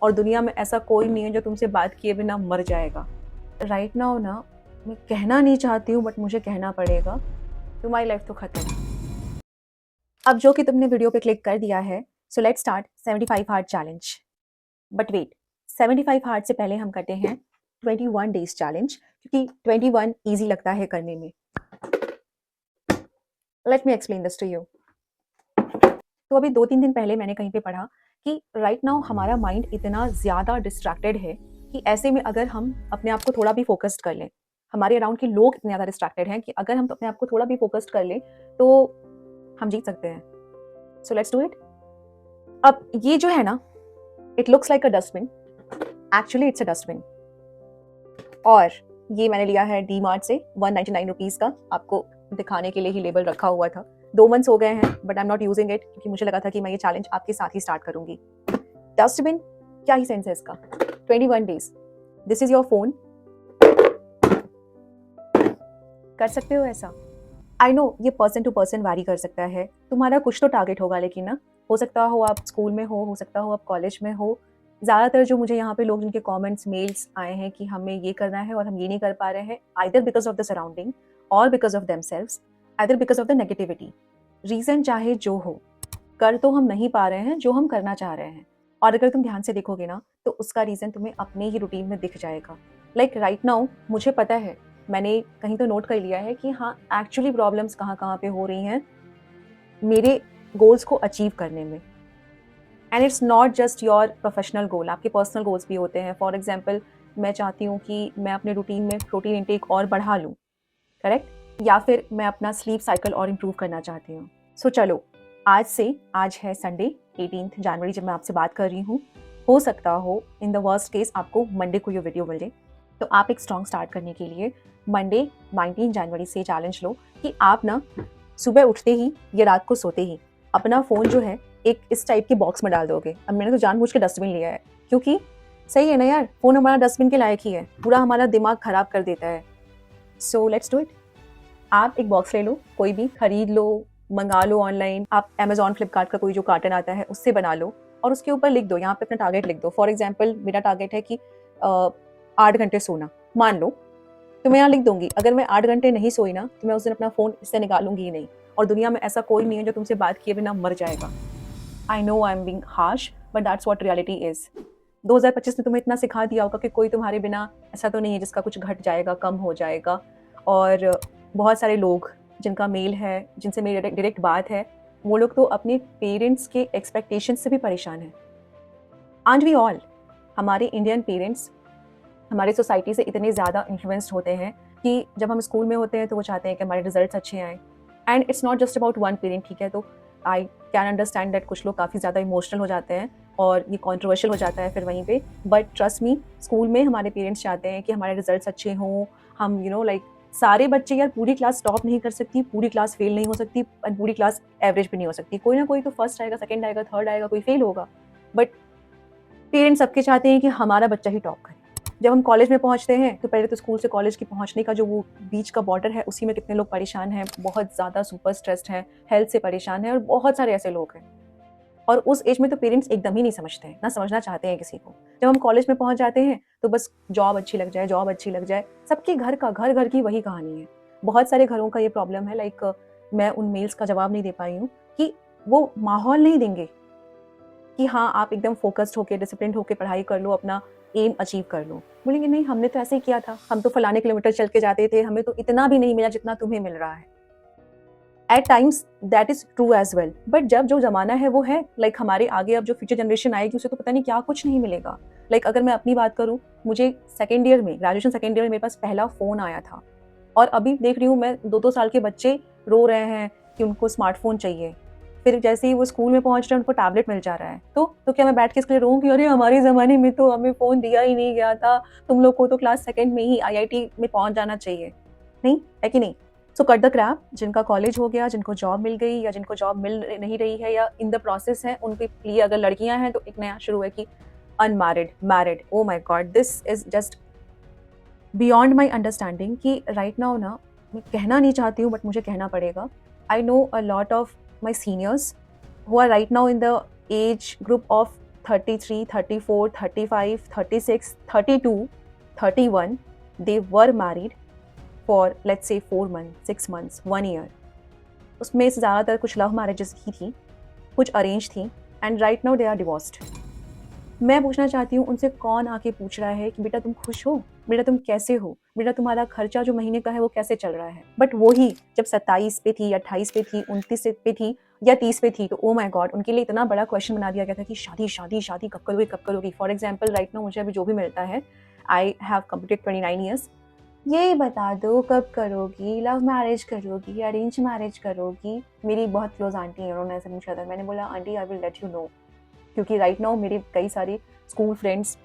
और दुनिया में ऐसा कोई नहीं है जो तुमसे बात किए बिना मर जाएगा। राइट नाउ ना, मैं कहना नहीं चाहती हूँ बट मुझे कहना पड़ेगा, तुम्हारी लाइफ तो खत्म। अब जो कि तुमने वीडियो पे क्लिक कर दिया है, so let's start 75 hard challenge. But wait, 75 hard से पहले हम करते हैं 21 डेज चैलेंज, क्योंकि 21 ईजी लगता है करने में। Let me explain this to you. तो अभी 2-3 दिन पहले मैंने कहीं पे पढ़ा कि राइट नाउ हमारा माइंड इतना ज़्यादा डिस्ट्रैक्टेड है कि ऐसे में अगर हम अपने आप को थोड़ा भी फोकस्ड कर लें, हमारे अराउंड के लोग इतने ज़्यादा डिस्ट्रैक्टेड हैं कि अगर हम अपने आप को थोड़ा भी फोकस्ड कर लें तो हम जीत सकते हैं। So let's do it. अब ये जो है ना, it looks like a dustbin, actually it's a dustbin. और ये मैंने लिया है डी मार्ट से 199 रुपीज़ का, आपको दिखाने के लिए ही लेबल रखा हुआ था। 2 मंथ्स हो गए हैं but I am not using it, क्योंकि मुझे लगा था कि मैं ये चैलेंज आपके साथ ही स्टार्ट करूंगी। डस्टबिन, क्या ही सेंस है इसका। 21 days, this is your phone. कर सकते हो ऐसा? आई नो ये पर्सन टू पर्सन वैरी कर सकता है, तुम्हारा कुछ तो टारगेट होगा, लेकिन ना, हो सकता हो आप स्कूल में हो सकता हो आप कॉलेज में हो। ज़्यादातर जो मुझे यहाँ पे लोग जिनके कमेंट्स मेल्स आए हैं कि हमें ये करना है और हम ये नहीं कर पा रहे हैं, either because of the surrounding और because of themselves, either because of the negativity. Reason चाहे जो हो, कर तो हम नहीं पा रहे हैं जो हम करना चाह रहे हैं। और अगर तुम ध्यान से देखोगे ना, तो उसका रीज़न तुम्हें अपने ही रूटीन में दिख जाएगा। लाइक राइट नाउ मुझे पता है, मैंने कहीं तो नोट कर लिया है कि हाँ, एक्चुअली प्रॉब्लम्स कहाँ कहाँ पे हो रही हैं मेरे गोल्स को अचीव करने में। And it's not just your professional goal, आपके पर्सनल गोल्स भी होते हैं। फॉर एग्जाम्पल, मैं चाहती हूँ कि मैं अपने रूटीन में प्रोटीन इंटेक और बढ़ा लूँ, करेक्ट, या फिर मैं अपना स्लीप साइकिल और इम्प्रूव करना चाहती हूँ। सो चलो, आज है संडे 18 जनवरी जब मैं आपसे बात कर रही हूँ। हो सकता हो इन द वर्स्ट केस आपको मंडे को ये वीडियो मिले, तो आप एक स्ट्रॉन्ग स्टार्ट करने के लिए मंडे 19 जनवरी से चैलेंज लो कि आप ना सुबह उठते ही या रात को सोते ही अपना फ़ोन जो है एक इस टाइप के बॉक्स में डाल दोगे। अब मैंने तो जानबूझ के डस्टबिन लिया है, क्योंकि सही है ना यार, फ़ोन हमारा डस्टबिन के लायक ही है, पूरा हमारा दिमाग ख़राब कर देता है। So let's do it. आप एक बॉक्स ले लो, कोई भी खरीद लो, मंगा लो ऑनलाइन, आप अमेजॉन फ्लिपकार्ट का कोई जो कार्टन आता है उससे बना लो, और उसके ऊपर लिख दो, यहाँ पे अपना टारगेट लिख दो। फॉर एग्जाम्पल मेरा टारगेट है कि 8 घंटे सोना, मान लो, तो मैं यहाँ लिख दूंगी अगर मैं 8 घंटे नहीं सोई ना, तो मैं उस दिन अपना फ़ोन इससे निकालूंगी ही नहीं। और दुनिया में ऐसा कोई नहीं है जो तुमसे बात किए बिना मर जाएगा। I know I am being harsh, but that's what reality is. 2025 ने तुम्हें इतना सिखा दिया होगा कि कोई तुम्हारे बिना ऐसा तो नहीं है जिसका कुछ घट जाएगा, कम हो जाएगा। और बहुत सारे लोग जिनका मेल है, जिनसे मेरी डायरेक्ट बात है, वो लोग तो अपने पेरेंट्स के एक्सपेक्टेशन से भी परेशान हैं। Aren't we all? हमारे इंडियन पेरेंट्स हमारी सोसाइटी से इतने ज़्यादा इन्फ्लुएंस्ड होते हैं कि जब हम स्कूल में होते हैं तो वो चाहते हैं कि हमारे रिजल्ट्स अच्छे आएँ। And it's not just about one parent, ठीक है, तो आई कैन अंडरस्टैंड दैट कुछ लोग काफ़ी ज़्यादा इमोशनल हो जाते हैं और ये कॉन्ट्रोवर्शियल हो जाता है फिर वहीं पे। बट ट्रस्ट मी, स्कूल में हमारे पेरेंट्स चाहते हैं कि हमारे रिजल्ट्स अच्छे हों, हम लाइक सारे बच्चे यार पूरी क्लास टॉप नहीं कर सकती, पूरी क्लास फेल नहीं हो सकती, और पूरी क्लास एवरेज भी नहीं हो सकती। कोई ना कोई तो फर्स्ट आएगा, सेकंड आएगा, थर्ड आएगा, कोई फेल होगा। बट पेरेंट्स सबके चाहते हैं कि हमारा बच्चा ही टॉप करे। जब हम कॉलेज में पहुंचते हैं तो पहले तो स्कूल से कॉलेज की पहुंचने का जो वो बीच का बॉर्डर है, उसी में कितने लोग परेशान हैं, बहुत ज़्यादा सुपर स्ट्रेस्ड हैं, हेल्थ से परेशान हैं, और बहुत सारे ऐसे लोग हैं। और उस एज में तो पेरेंट्स एकदम ही नहीं समझते हैं, ना समझना चाहते हैं किसी को। जब हम कॉलेज में पहुंच जाते हैं तो बस जॉब अच्छी लग जाए, जॉब अच्छी लग जाए। सबके घर का घर घर की वही कहानी है। बहुत सारे घरों का ये प्रॉब्लम है। लाइक मैं उन मेल्स का जवाब नहीं दे पाई हूँ कि वो माहौल नहीं देंगे कि हाँ आप एकदम फोकस्ड होकर, डिसिप्लिन होकर पढ़ाई कर लो, अपना एम अचीव कर लो। बोलेंगे नहीं, हमने तो ऐसे ही किया था, हम तो फलाने किलोमीटर चल के जाते थे, हमें तो इतना भी नहीं मिला जितना तुम्हें मिल रहा है। At times that is true as well, but जब जो जमाना है वो है, लाइक हमारे आगे अब जो फ्यूचर जनरेशन आएगी उसे तो पता नहीं क्या कुछ नहीं मिलेगा। लाइक अगर मैं अपनी बात करूँ, मुझे सेकेंड ईयर में, ग्रेजुएशन सेकेंड ईयर में मेरे पास पहला फ़ोन आया था, और अभी देख रही हूँ मैं 2-2 साल के बच्चे रो रहे हैं कि उनको स्मार्टफोन चाहिए। फिर जैसे ही वो स्कूल में पहुंच रहे हैं उनको टैबलेट मिल जा रहा है, तो क्या मैं बैठ के इसके लिए रोऊं कि अरे हमारे ज़माने में तो हमें फ़ोन दिया ही नहीं गया था, तुम लोग को तो क्लास सेकंड में ही आईआईटी में पहुंच जाना चाहिए। नहीं है कि नहीं? So cut the Krebs. जिनका कॉलेज हो गया, जिनको जॉब मिल गई, या जिनको जॉब मिल नहीं रही है या इन द प्रोसेस है, उनके लिए अगर लड़कियां हैं तो एक नया शुरू है कि unmarried, married. Oh my God, this is just beyond my understanding कि राइट नाउ ना, मैं कहना नहीं चाहती हूँ बट मुझे कहना पड़ेगा। I know a lot of my seniors who are right now in the age group of 33, 34, 35, 36, 32, 31, they were married for let's say 4 months, 6 months, 1 year. उसमें से ज़्यादातर कुछ लव मैरिजेस ही थी, कुछ अरेंज थी, and right now they are divorced. मैं पूछना चाहती हूँ उनसे, कौन आके पूछ रहा है कि बेटा तुम खुश हो, बेटा तुम कैसे हो, बेटा तुम्हारा खर्चा जो महीने का है वो कैसे चल रहा है। बट वही जब 27 पे थी, 28 पे थी, 29 पे थी या 30 पे थी, तो ओ माय गॉड, उनके लिए इतना बड़ा क्वेश्चन बना दिया गया था कि शादी शादी शादी कब करोगी कब करोगी। फॉर एग्जाम्पल राइट नाउ मुझे अभी जो भी मिलता है, आई हैव कम्प्लीटेड 29 ईयर्स, ये बता दो कब करोगी, लव मैरिज करोगी, अरेंज मैरिज करोगी। मेरी बहुत क्लोज आंटी है, उन्होंने ऐसे पूछा था, मैंने बोला aunty I will let you know, क्योंकि राइट नाउ मेरे कई सारे स्कूल फ्रेंड्स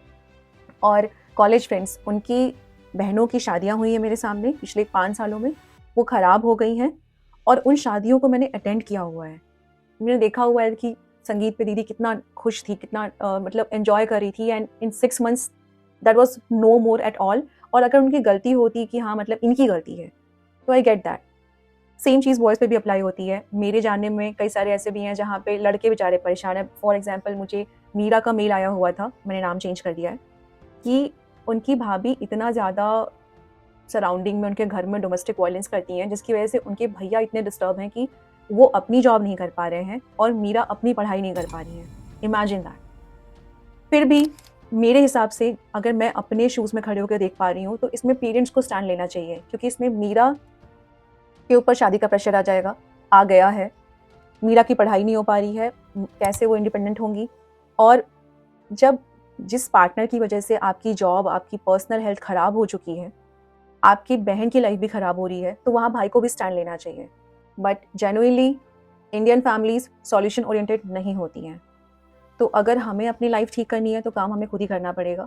और कॉलेज फ्रेंड्स, उनकी बहनों की शादियां हुई हैं मेरे सामने पिछले 5 सालों में, वो ख़राब हो गई हैं, और उन शादियों को मैंने अटेंड किया हुआ है। मैंने देखा हुआ है कि संगीत पे दीदी कितना खुश थी, कितना मतलब एन्जॉय कर रही थी, and in 6 months that was no more at all. और अगर उनकी गलती होती कि हाँ मतलब इनकी गलती है, तो I get that. Same cheese boys पे भी अप्लाई होती है। मेरे जानने में कई सारे ऐसे भी हैं जहाँ पे लड़के बेचारे परेशान हैं। फॉर एग्जांपल मुझे मीरा का मेल आया हुआ था, मैंने नाम चेंज कर दिया है, कि उनकी भाभी इतना ज़्यादा सराउंडिंग में उनके घर में डोमेस्टिक वायलेंस करती हैं, जिसकी वजह से उनके भैया इतने डिस्टर्ब हैं कि वो अपनी जॉब नहीं कर पा रहे हैं और मीरा अपनी पढ़ाई नहीं कर पा रही है। Imagine that. फिर भी मेरे हिसाब से अगर मैं अपने शूज़ में खड़े होकर देख पा रही हूँ, तो इसमें पेरेंट्स को स्टैंड लेना चाहिए, क्योंकि इसमें मीरा के ऊपर शादी का प्रेशर आ गया है। मीरा की पढ़ाई नहीं हो पा रही है, कैसे वो इंडिपेंडेंट होंगी। और जब जिस पार्टनर की वजह से आपकी जॉब, आपकी पर्सनल हेल्थ ख़राब हो चुकी है, आपकी बहन की लाइफ भी ख़राब हो रही है, तो वहाँ भाई को भी स्टैंड लेना चाहिए। But genuinely Indian families solution oriented नहीं होती हैं। तो अगर हमें अपनी लाइफ ठीक करनी है, तो काम हमें खुद ही करना पड़ेगा।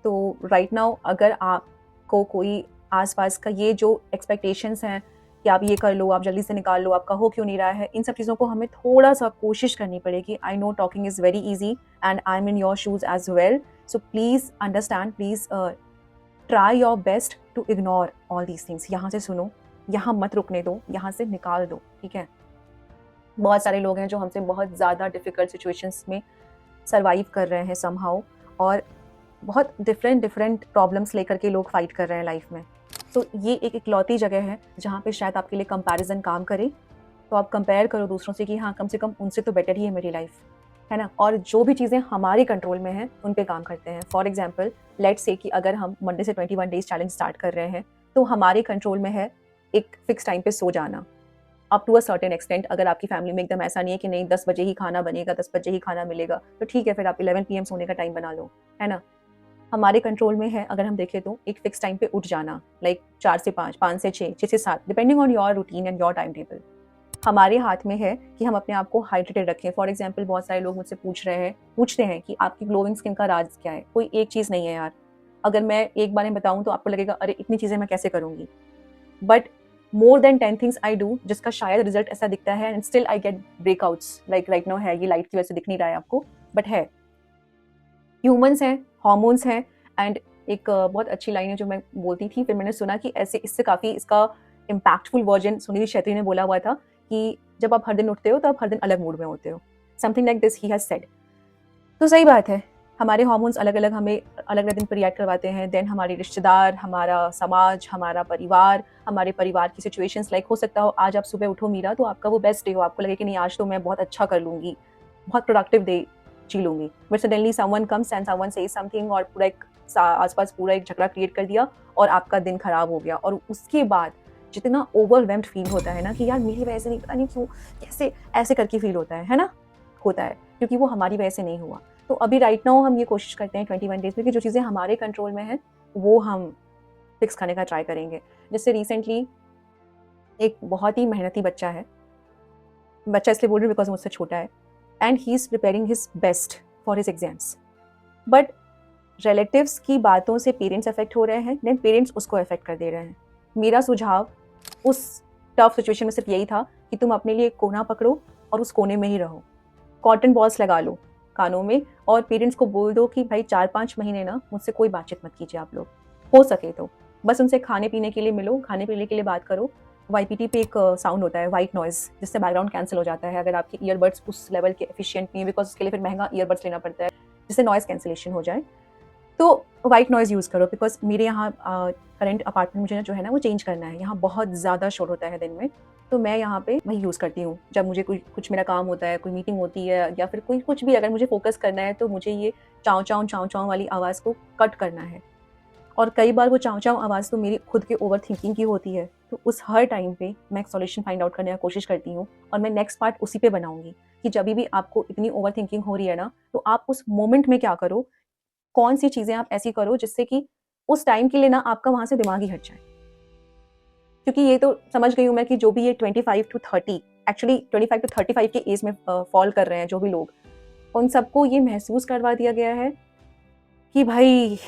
तो राइट नाउ अगर आपको कोई आसपास का ये जो एक्सपेक्टेशंस हैं कि आप ये कर लो, आप जल्दी से निकाल लो, आपका हो क्यों नहीं रहा है, इन सब चीज़ों को हमें थोड़ा-सा कोशिश करनी पड़ेगी। I know talking is very easy and I am in your shoes as well. So please understand, please try your best to ignore all these things. यहाँ से सुनो, यहाँ मत रुकने दो, यहाँ से निकाल दो, ठीक है? बहुत सारे लोग हैं जो हमसे बहुत ज़्यादा डिफ़िकल्ट सिचुएशंस में सर्वाइव कर रहे हैं समहाउ, और बहुत डिफरेंट प्रॉब्लम्स लेकर के लोग फाइट कर रहे हैं लाइफ में। तो ये एक इकलौती जगह है जहाँ पे शायद आपके लिए कंपैरिजन काम करे। तो आप कंपेयर करो दूसरों से कि हाँ कम से कम उनसे तो बेटर ही है मेरी लाइफ, है ना। और जो भी चीज़ें हमारे कंट्रोल में हैं उन पे काम करते हैं। फॉर एग्जांपल लेट्स से कि अगर हम मंडे से 21 डेज चैलेंज स्टार्ट कर रहे हैं, तो हमारे कंट्रोल में है एक फिक्स टाइम पे सो जाना, up to a certain extent. अगर आपकी फैमिली में एकदम ऐसा नहीं है कि नहीं 10 बजे ही खाना बनेगा, 10 बजे ही खाना मिलेगा, तो ठीक है, फिर आप 11 PM सोने का टाइम बना लो, है ना। हमारे कंट्रोल में है अगर हम देखें तो एक फिक्स टाइम पे उठ जाना, लाइक 4 से 5, 5 से 6, 6 से 7, depending on your routine and your time table. हमारे हाथ में है कि हम अपने आप को हाइड्रेटेड रखें। फॉर एग्जाम्पल बहुत सारे लोग मुझसे पूछते हैं कि आपकी ग्लोइंग स्किन का राज क्या है। कोई एक चीज़ नहीं है यार। अगर मैं एक बार में बताऊँ तो आपको लगेगा अरे इतनी चीज़ें मैं कैसे करूँगी, but more than 10 things I do, जिसका शायद रिजल्ट ऐसा दिखता है and still I get breakouts, like right now है, ये लाइट की वजह से दिख नहीं रहा है आपको, बट है। ह्यूमंस हैं, हॉर्मोन्स हैं, एंड एक बहुत अच्छी लाइन है जो मैं बोलती थी, फिर मैंने सुना कि ऐसे इससे काफ़ी इसका इम्पैक्टफुल वर्जन सुनील शेट्टी ने बोला हुआ था कि जब आप हर दिन उठते हो तो आप हर दिन अलग मूड में होते हो, something like this he has said. तो सही बात है, हमारे हार्मोन्स अलग अलग हमें अलग अलग दिन पर रिएक्ट करवाते हैं। देन हमारे रिश्तेदार, हमारा समाज, हमारा परिवार, हमारे परिवार की सिचुएशंस, लाइक हो सकता हो आज आप सुबह उठो मीरा तो आपका वो बेस्ट डे हो, आपको लगे कि नहीं आज तो मैं बहुत अच्छा कर लूँगी, बहुत प्रोडक्टिव डे जी लूँगी, but suddenly someone comes and someone says something और पूरा एक आसपास पूरा एक झगड़ा क्रिएट कर दिया और आपका दिन खराब हो गया। और उसके बाद जितना ओवरवेल्म्ड फील होता है ना कि यार मेरी वजह से नहीं, पता नहीं क्यों कैसे ऐसे करके फील होता है ना, होता है क्योंकि वो हमारी वजह से नहीं हुआ। तो अभी राइट नाउ हम ये कोशिश करते हैं 21 डेज में कि जो चीज़ें हमारे कंट्रोल में हैं वो हम फिक्स करने का ट्राई करेंगे। जैसे रिसेंटली एक बहुत ही मेहनती बच्चा इसलिए बोल रही हूँ बिकॉज मुझसे छोटा है, and he is preparing his best for his exams, but relatives की बातों से पेरेंट्स अफेक्ट हो रहे हैं, देन पेरेंट्स उसको अफेक्ट कर दे रहे हैं। मेरा सुझाव उस टफ सिचुएशन में सिर्फ यही था कि तुम अपने लिए एक कोना पकड़ो और उस कोने में ही रहो, कॉटन बॉल्स लगा लो कानों में और पेरेंट्स को बोल दो कि भाई 4-5 महीने ना मुझसे कोई बातचीत मत कीजिए, आप लोग हो सके तो बस उनसे खाने पीने के लिए मिलो, खाने पीने के लिए बात करो। YPT पे एक साउंड होता है वाइट नॉइज़, जिससे बैकग्राउंड कैंसिल हो जाता है अगर आपके ईयरबड्स उस लेवल के एफिशिएंट नहीं है, बिकॉज उसके लिए फिर महंगा ईयरबड्स लेना पड़ता है जिससे नॉइज़ कैंसलेशन हो जाए। तो व्हाइट नॉइज़ यूज़ करो, बिकॉज़ मेरे यहाँ करंट अपार्टमेंट मुझे ना जो है ना वो चेंज करना है। यहाँ बहुत ज़्यादा शोर होता है दिन में, तो मैं यहाँ पे वही यूज़ करती हूँ। जब मुझे कोई कुछ मेरा काम होता है, कोई मीटिंग होती है या फिर कोई कुछ भी अगर मुझे फ़ोकस करना है, तो मुझे ये चाँव-चाँव वाली आवाज़ को कट करना है। और कई बार वो चाँव-चाँव आवाज़ तो मेरी खुद की ओवरथिंकिंग की होती है, तो उस हर टाइम पे मैं एक सॉल्यूशन फाइंड आउट करने का कोशिश करती हूँ और मैं नेक्स्ट पार्ट उसी पे बनाऊँगी कि जभी भी आपको इतनी ओवरथिंकिंग हो रही है ना, तो आप उस मोमेंट में क्या करो, कौन-सी चीज़ें आप ऐसी करो जिससे कि उस टाइम के लिए ना आपका वहाँ से दिमाग ही हट जाए। क्योंकि ये तो समझ गई हूँ मैं कि जो भी ये 25 टू 30 एक्चुअली 25 टू 35 के एज में फॉल कर रहे हैं जो भी लोग, उन सबको ये महसूस करवा दिया गया है कि भाई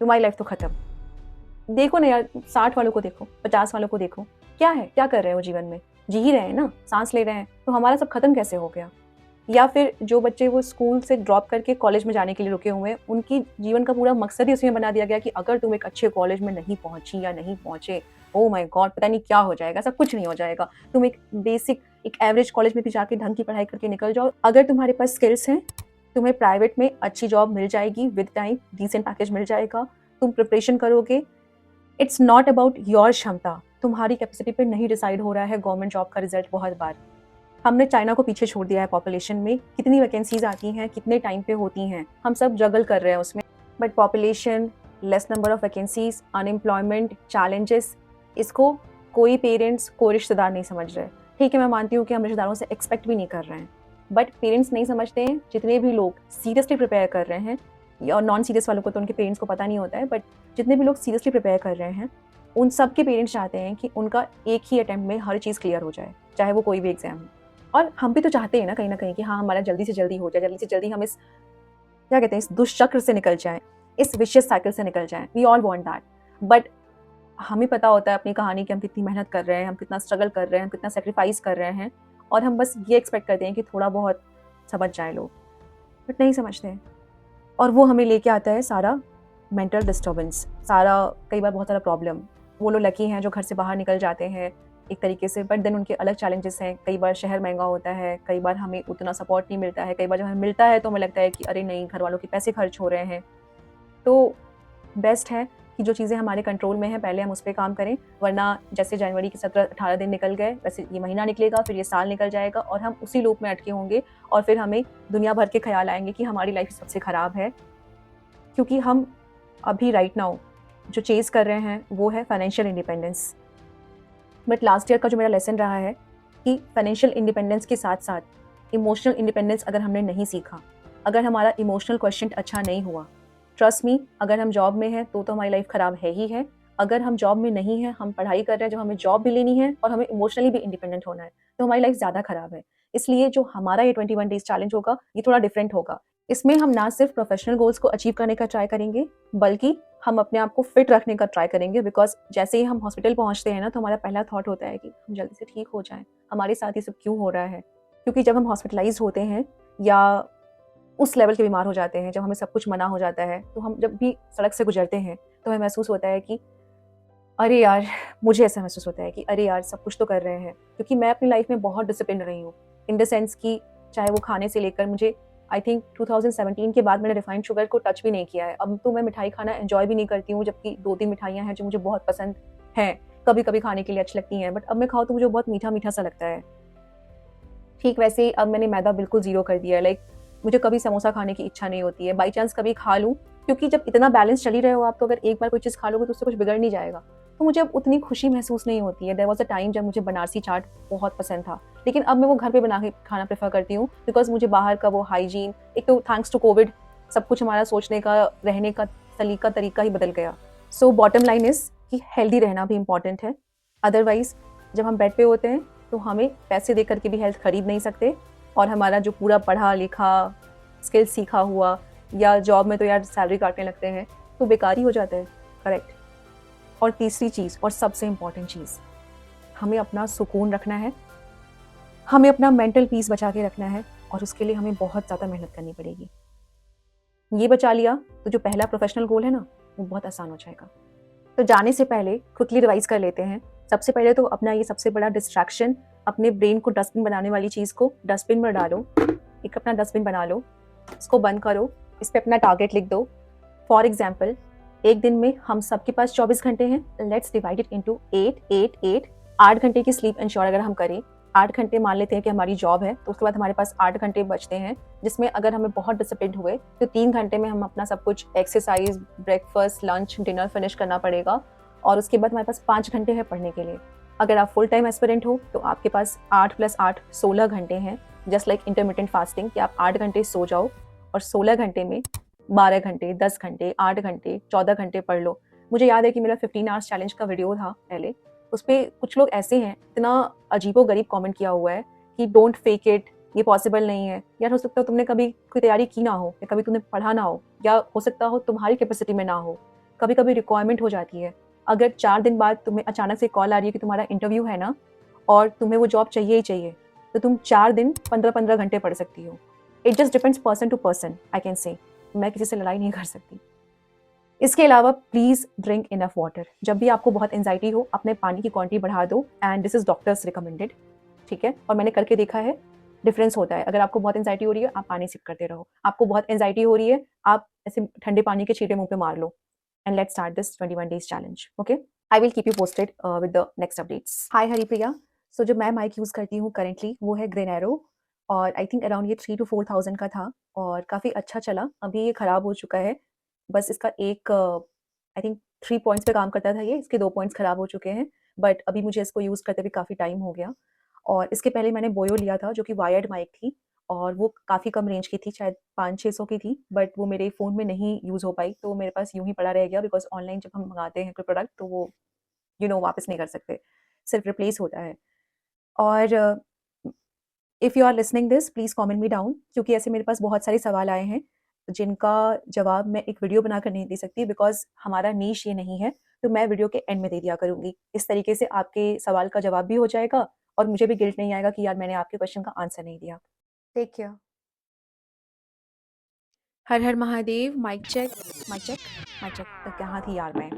तुम्हारी लाइफ तो खत्म। देखो ना यार, 60 वालों को देखो, 50 वालों को देखो, क्या है? क्या कर रहे हैं वो जीवन में? जी ही रहे हैं ना, साँस ले रहे हैं, तो हमारा सब खत्म कैसे हो गया? या फिर जो बच्चे वो स्कूल से ड्रॉप करके कॉलेज में जाने के लिए रुके हुए हैं, उनकी जीवन का पूरा मकसद ही उसमें बना दिया गया कि अगर तुम एक अच्छे कॉलेज में नहीं पहुँची या नहीं पहुँचे, ओह माय गॉड! पता नहीं क्या हो जाएगा, ऐसा कुछ नहीं हो जाएगा। तुम एक बेसिक, एक एवरेज कॉलेज में भी जाके ढंग की पढ़ाई करके निकल जाओ। अगर तुम्हारे पास स्किल्स हैं, तुम्हें प्राइवेट में अच्छी जॉब मिल जाएगी, विद टाइम डिसेंट पैकेज मिल जाएगा, तुम प्रिपरेशन करोगे। इट्स नॉट अबाउट योर क्षमता, तुम्हारी कैपेसिटी पे नहीं डिसाइड हो रहा है गवर्नमेंट जॉब का रिजल्ट बहुत बार। हमने चाइना को पीछे छोड़ दिया है पॉपुलेशन में, कितनी वैकेंसीज आती हैं, कितने टाइम पे होती हैं, हम सब जगल कर रहे हैं उसमें। But population, less number of vacancies, unemployment, challenges, इसको कोई पेरेंट्स, कोई रिश्तेदार नहीं समझ रहे। ठीक है, मैं मानती हूँ कि हम रिश्तेदारों से एक्सपेक्ट भी नहीं कर रहे हैं, बट पेरेंट्स नहीं समझते हैं। जितने भी लोग सीरियसली प्रिपेयर कर रहे हैं, और नॉन सीरियस वालों को तो उनके पेरेंट्स को पता नहीं होता है, बट जितने भी लोग सीरियसली प्रिपेयर कर रहे हैं, उन सब के पेरेंट्स चाहते हैं कि उनका एक ही अटेम्प्ट में हर चीज़ क्लियर हो जाए, चाहे वो कोई भी एग्जाम हो। और हम भी तो चाहते हैं ना कहीं कि हाँ, हमारा जल्दी से जल्दी हो जाए, जल्दी से जल्दी हम इस, क्या कहते हैं, इस दुष्चक्र से निकल जाएँ, इस विशियस साइकिल से निकल जाएँ। We all want that, but हमें पता होता है अपनी कहानी कि हम कितनी मेहनत कर रहे हैं, हम कितना स्ट्रगल कर रहे हैं, हम कितना सैक्रिफाइस कर रहे हैं, और हम बस ये एक्सपेक्ट करते हैं कि थोड़ा बहुत समझ जाएँ लोग, बट नहीं समझते हैं। और वो हमें लेके आता है सारा मेंटल डिस्टर्बेंस, सारा, कई बार बहुत सारा प्रॉब्लम। वो लोग लकी हैं जो घर से बाहर निकल जाते हैं एक तरीके से, बट देन उनके अलग चैलेंजेस हैं। कई बार शहर महंगा होता है, कई बार हमें उतना सपोर्ट नहीं मिलता है, कई बार जब हमें मिलता है तो हमें लगता है कि अरे नहीं, घर वालों के पैसे खर्च हो रहे हैं। तो बेस्ट है कि जो चीज़ें हमारे कंट्रोल में हैं पहले हम उस पे काम करें, वरना जैसे जनवरी के 17-18 दिन निकल गए, वैसे ये महीना निकलेगा, फिर ये साल निकल जाएगा और हम उसी लूप में अटके होंगे, और फिर हमें दुनिया भर के ख्याल आएंगे कि हमारी लाइफ सबसे ख़राब है। क्योंकि हम अभी राइट नाउ जो चेज़ कर रहे हैं वो है financial independence. But last year का जो मेरा लेसन रहा है कि फाइनेंशियल इंडिपेंडेंस के साथ साथ इमोशनल इंडिपेंडेंस अगर हमने नहीं सीखा, अगर हमारा इमोशनल क्वेश्चन अच्छा नहीं हुआ, ट्रस्ट मी, अगर हम जॉब में हैं तो हमारी लाइफ ख़राब है ही है। अगर हम जॉब में नहीं हैं, हम पढ़ाई कर रहे हैं, जब हमें जॉब भी लेनी है और हमें इमोशनली भी इंडिपेंडेंट होना है, तो हमारी लाइफ ज़्यादा ख़राब है। इसलिए जो हमारा ये 21 डेज़ चैलेंज होगा, ये थोड़ा डिफरेंट होगा। इसमें हम ना सिर्फ प्रोफेशनल गोल्स को अचीव करने का ट्राई करेंगे, बल्कि हम अपने आप को फिट रखने का ट्राई करेंगे। बिकॉज जैसे ही हम हॉस्पिटल पहुंचते हैं ना, तो हमारा पहला थॉट होता है कि हम जल्दी से ठीक हो जाएं, हमारे साथ ये सब क्यों हो रहा है। क्योंकि जब हम हॉस्पिटलाइज होते हैं या उस लेवल के बीमार हो जाते हैं, जब हमें सब कुछ मना हो जाता है, तो हम जब भी सड़क से गुजरते हैं तो हमें महसूस होता है कि अरे यार, मुझे ऐसा महसूस होता है कि अरे यार, सब कुछ तो कर रहे हैं। क्योंकि मैं अपनी लाइफ में बहुत डिसिप्लिन रही हूँ, इन द सेंस कि चाहे वो खाने से लेकर, मुझे आई थिंक 2017 के बाद मैंने रिफाइंड शुगर को टच भी नहीं किया है। अब तो मैं मिठाई खाना एंजॉय भी नहीं करती हूँ, जबकि 2-3 मिठाइयाँ हैं जो मुझे बहुत पसंद हैं, कभी कभी खाने के लिए अच्छी लगती हैं, बट अब मैं खाऊँ तो मुझे बहुत मीठा मीठा सा लगता है। ठीक वैसे ही अब मैंने मैदा बिल्कुल ज़ीरो कर दिया है। लाइक मुझे कभी समोसा खाने की इच्छा नहीं होती है, बाई चांस कभी खा लूँ, क्योंकि जब इतना बैलेंस चल ही रहे हो आप, तो अगर एक बार कोई चीज़ खा लोगे तो उससे कुछ बिगड़ नहीं जाएगा। तो मुझे अब उतनी खुशी महसूस नहीं होती है। देयर वाज़ अ टाइम जब मुझे बनारसी चाट बहुत पसंद था, लेकिन अब मैं वो घर पे बना के खाना प्रेफर करती हूँ, बिकॉज मुझे बाहर का वो हाइजीन, एक तो थैंक्स टू कोविड सब कुछ हमारा सोचने का, रहने का तरीका ही बदल गया। सो बॉटम लाइन इज़ कि हेल्दी रहना भी इम्पॉर्टेंट है। अदरवाइज जब हम बेड पे होते हैं तो हमें पैसे दे करके भी हेल्थ खरीद नहीं सकते, और हमारा जो पूरा पढ़ा लिखा, स्किल सीखा हुआ, या जॉब में तो यार सैलरी काटने लगते हैं, तो बेकार ही हो जाता है। करेक्ट। और तीसरी चीज़ और सबसे इम्पॉर्टेंट चीज़, हमें अपना सुकून रखना है, हमें अपना मेंटल पीस बचा के रखना है, और उसके लिए हमें बहुत ज़्यादा मेहनत करनी पड़ेगी। ये बचा लिया तो जो पहला प्रोफेशनल गोल है ना, वो बहुत आसान हो जाएगा। तो जाने से पहले क्विकली रिवाइज कर लेते हैं। सबसे पहले तो अपना ये सबसे बड़ा डिस्ट्रैक्शन, अपने ब्रेन को डस्टबिन बनाने वाली चीज़ को डस्टबिन में डालो, एक अपना डस्टबिन बना लो। इसको बंद करो, इस पे अपना टारगेट लिख दो। फॉर एग्जाम्पल, एक दिन में हम सबके पास 24 घंटे हैं, लेट्स डिवाइड इट इंटू 8 8 घंटे की स्लीप इंश्योर अगर हम करें, 8 घंटे मान लेते हैं कि हमारी जॉब है, तो उसके बाद हमारे पास 8 घंटे बचते हैं, जिसमें अगर हमें बहुत डिसिप्लिन हुए तो 3 घंटे में हम अपना सब कुछ exercise, breakfast, lunch, dinner finish करना पड़ेगा, और उसके बाद हमारे पास 5 घंटे है पढ़ने के लिए। अगर आप फुल टाइम एस्पिरेंट हो तो आपके पास 8 + 8 16 घंटे हैं, जस्ट लाइक इंटरमिटेंट फास्टिंग, कि आप 8 घंटे सो जाओ और 16 घंटे में 12 घंटे, 10 घंटे, 8 घंटे, 14 घंटे पढ़ लो। मुझे याद है कि मेरा 15 आवर्स चैलेंज का वीडियो था पहले, उस पे कुछ लोग ऐसे हैं, इतना अजीबो-गरीब कमेंट किया हुआ है कि डोंट फेक इट, ये पॉसिबल नहीं है। यार हो सकता है तुमने कभी कोई तैयारी की ना हो, या कभी तुमने पढ़ा ना हो, या हो सकता हो तुम्हारी कैपेसिटी में ना हो। कभी-कभी रिक्वायरमेंट हो जाती है। अगर 4 दिन बाद तुम्हें अचानक से कॉल आ रही है कि तुम्हारा इंटरव्यू है ना, और तुम्हें वो जॉब चाहिए ही चाहिए, तो तुम 4 दिन 15-15 घंटे पढ़ सकती हो। It just depends person to person, I can say. मैं किसी से लड़ाई नहीं कर सकती। इसके अलावा प्लीज़ ड्रिंक इनफ वाटर। जब भी आपको बहुत एंजाइटी हो, अपने पानी की क्वांटिटी बढ़ा दो, and this is doctors recommended, ठीक है? और मैंने करके देखा है, डिफरेंस होता है। अगर आपको बहुत एंजाइटी हो रही है, आप पानी सिप करते रहो। आपको बहुत एंजाइटी हो रही है, आप ऐसे ठंडे पानी के छींटे मुँह पे मार लो, and let's start this 21 days challenge, okay? I will keep you posted with the next updates. Hi Haripriya. So जो मैं माइक यूज़ करती हूँ करंटली, वो है ग्रेनेरो, और आई थिंक अराउंड ये 3 to 4,000 का था, और काफ़ी अच्छा चला। अभी ये खराब हो चुका है। बस इसका एक आई थिंक 3 पॉइंट्स पे काम करता था ये, इसके 2 पॉइंट्स खराब हो चुके हैं, बट अभी मुझे इसको यूज़ करते हुए काफ़ी टाइम हो गया। और इसके पहले मैंने बोयो लिया था, जो कि वायर्ड माइक थी, और वो काफ़ी कम रेंज की थी, शायद 500-600 की थी, बट वो मेरे फ़ोन में नहीं यूज़ हो पाई, तो वो मेरे पास यूँ ही पड़ा रह गया, बिकॉज़ ऑनलाइन जब हम मँगाते हैं कोई प्रोडक्ट, तो वो वापस नहीं कर सकते, सिर्फ रिप्लेस होता है। और if you are listening this, please comment me down, क्योंकि ऐसे मेरे पास बहुत सारे सवाल आए हैं, जिनका जवाब मैं एक वीडियो बनाकर नहीं दे सकती, बिकॉज़ हमारा नीश ये नहीं है, तो मैं वीडियो के एंड में दे दिया करूँगी। इस तरीके से आपके सवाल का जवाब भी हो जाएगा, और मुझे भी गिल्ट नहीं आएगा कि यार मैंने आपके क्वेश्चन का आंसर नहीं दिया। Take care. हर हर Mahadev. Mic check, mic check, mic check. कहाँ थी यार मैं?